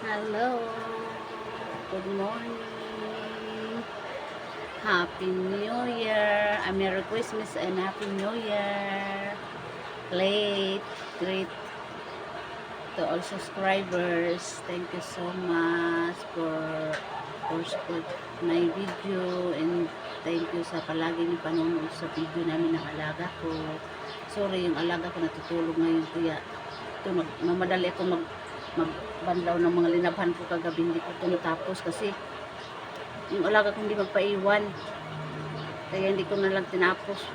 Hello. Good morning. Happy New Year. Merry Christmas and Happy New Year. Late. Great to all subscribers. Thank you so much for support my video, and thank you sa palagi niyo panonood sa video namin ng alaga ko. Sorry, yung alaga ko natutulog ngayon, kaya ito mamadali ako magbanlaw ng mga linabhan ko kagabi. Hindi ko ito natapos kasi yung alaga ko hindi magpaiwan, kaya hindi ko na lang tinapos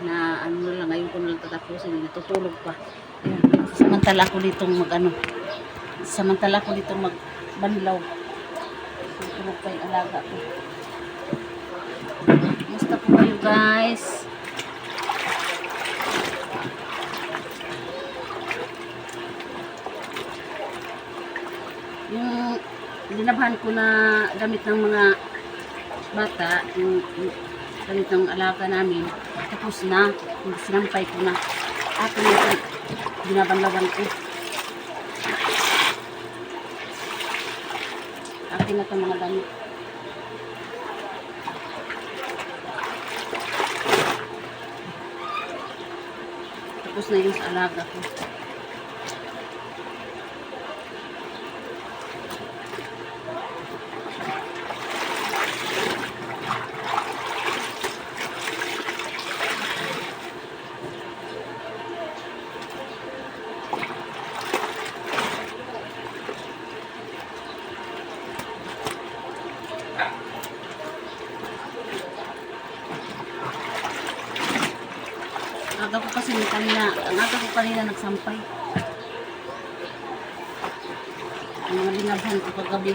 na ano lang, ngayon ko na lang tatapusin, natutulog pa. Ayan, samantala ko ditong magbanlaw, tutulog pa yung alaga ko. Kumusta po kayo, guys? Yung linabhan ko na gamit ng mga bata, yung gamit ng alaga namin, tapos na, sinampay ko na. Ako na binabanlawan ko. Akin na ito mga damit. Tapos na yung sa alaga ko. Ang aga ko kanina nagsampay. Ang mga linabhan ko kagabi.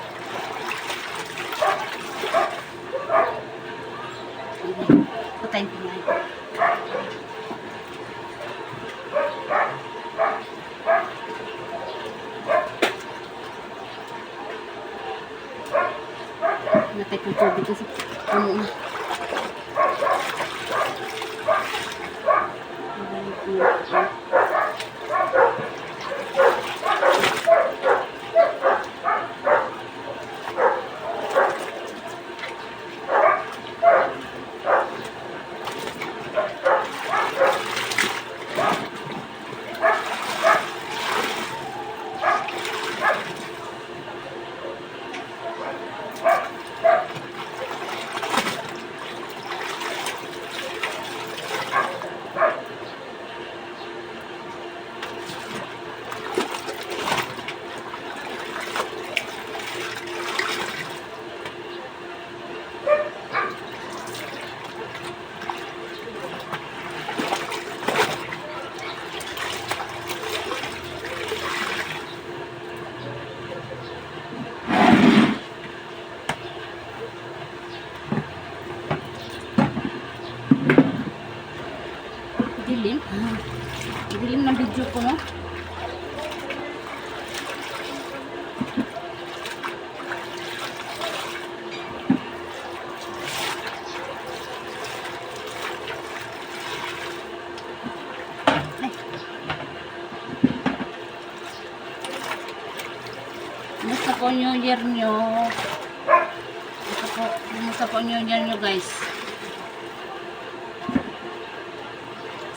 Patayin ko na ito. Natay ko tubig kasi ano na. Dilim. Dilim ng video ko, no? Ay. Kumusta po New Year nyo? Kumusta po New Year nyo, guys?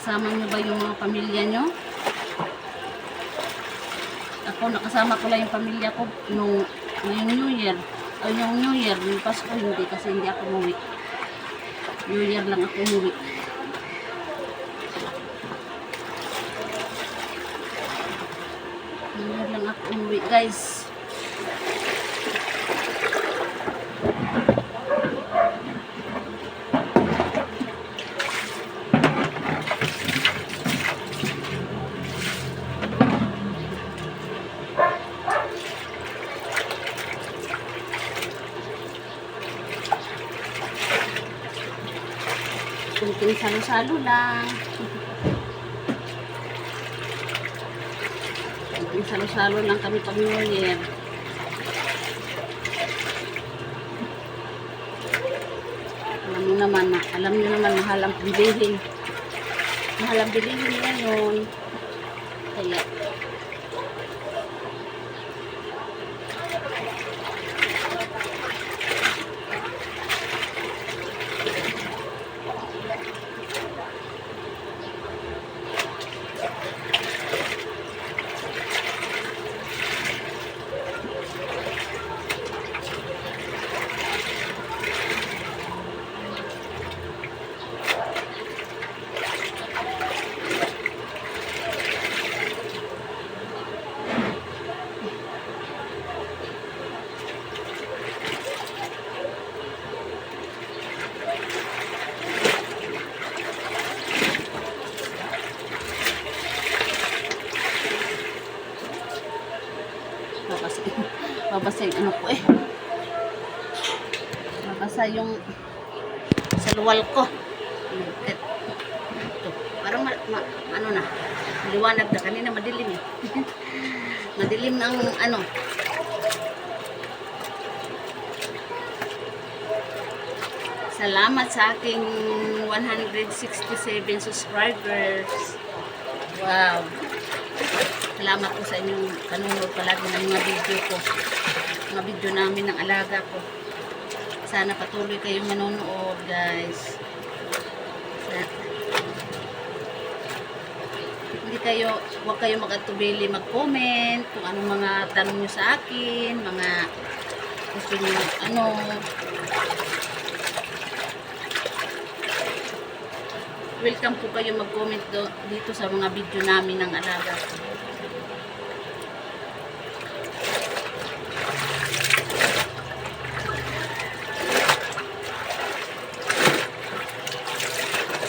Kasama nyo ba yung mga pamilya nyo? Ako, nakasama ko lang yung pamilya ko nung New Year. O yung New Year, yung Pasko hindi, kasi hindi ako umuwi. New Year lang ako umuwi. New Year lang ako umuwi, guys. Kunting salo-salo lang. Kunting salo-salo lang kami pag New Year. Alam nyo naman mahal ang bilihin. Mahal ang bilihin ngayon. Kaya Babasa yung ano ko eh. Babasa yung saluwal ko. Ito. Parang ano na. Liwanag na. Kanina madilim eh. Madilim ang ano. Salamat sa aking 167 subscribers. Wow. Salamat po sa inyong panunod palagi ng mga video ko. Mga video namin ng alaga ko. Sana patuloy kayong manonood, guys. Huwag kayo mag-atubili mag-comment kung anong mga tanong nyo sa akin, mga gusto nyo ano. Welcome po kayo mag-comment dito sa mga video namin ng alaga ko.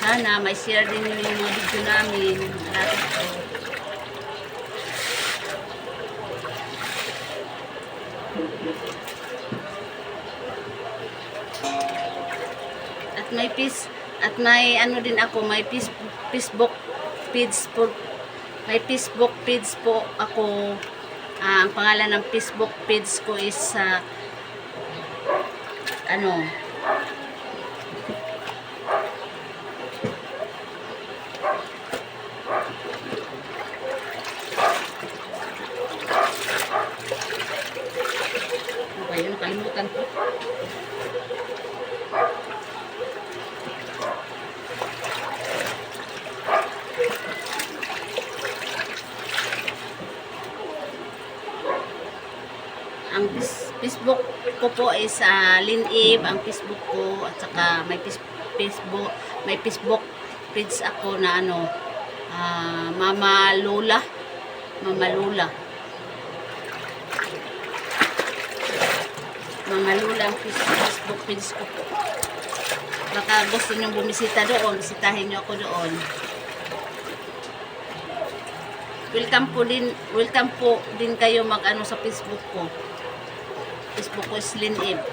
Sana may share din yung mga video namin. Alaga ko. At may ano din ako, may Facebook page po. May Facebook page po ako. Ang pangalan ng Facebook page ko is ano, ayun, nakalimutan ko. Ang Facebook ko po is Lynn Eve, ang Facebook ko, at saka may Facebook page ako na ano, Mama Lola ang Facebook page ko po. Baka gusto nyo bumisita doon, bisitahin nyo ako doon. Welcome po din kayo mag-ano sa Facebook ko. Facebook ko is Lynn Eve.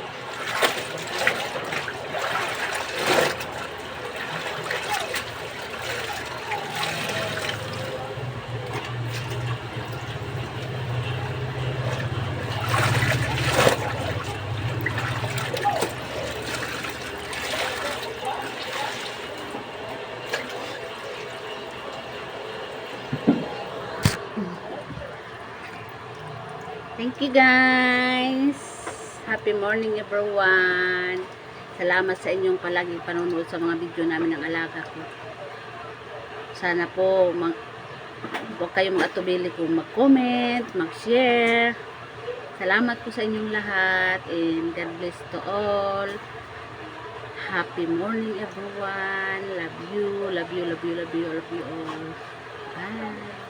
Thank you guys. Happy morning everyone. Salamat sa inyong palaging panonood sa mga video namin ng alaga ko. Sana po huwag kayong mag-atubili kung mag-comment, mag-share. Salamat po sa inyong lahat and God bless to all. Happy morning everyone. Love you all. Bye.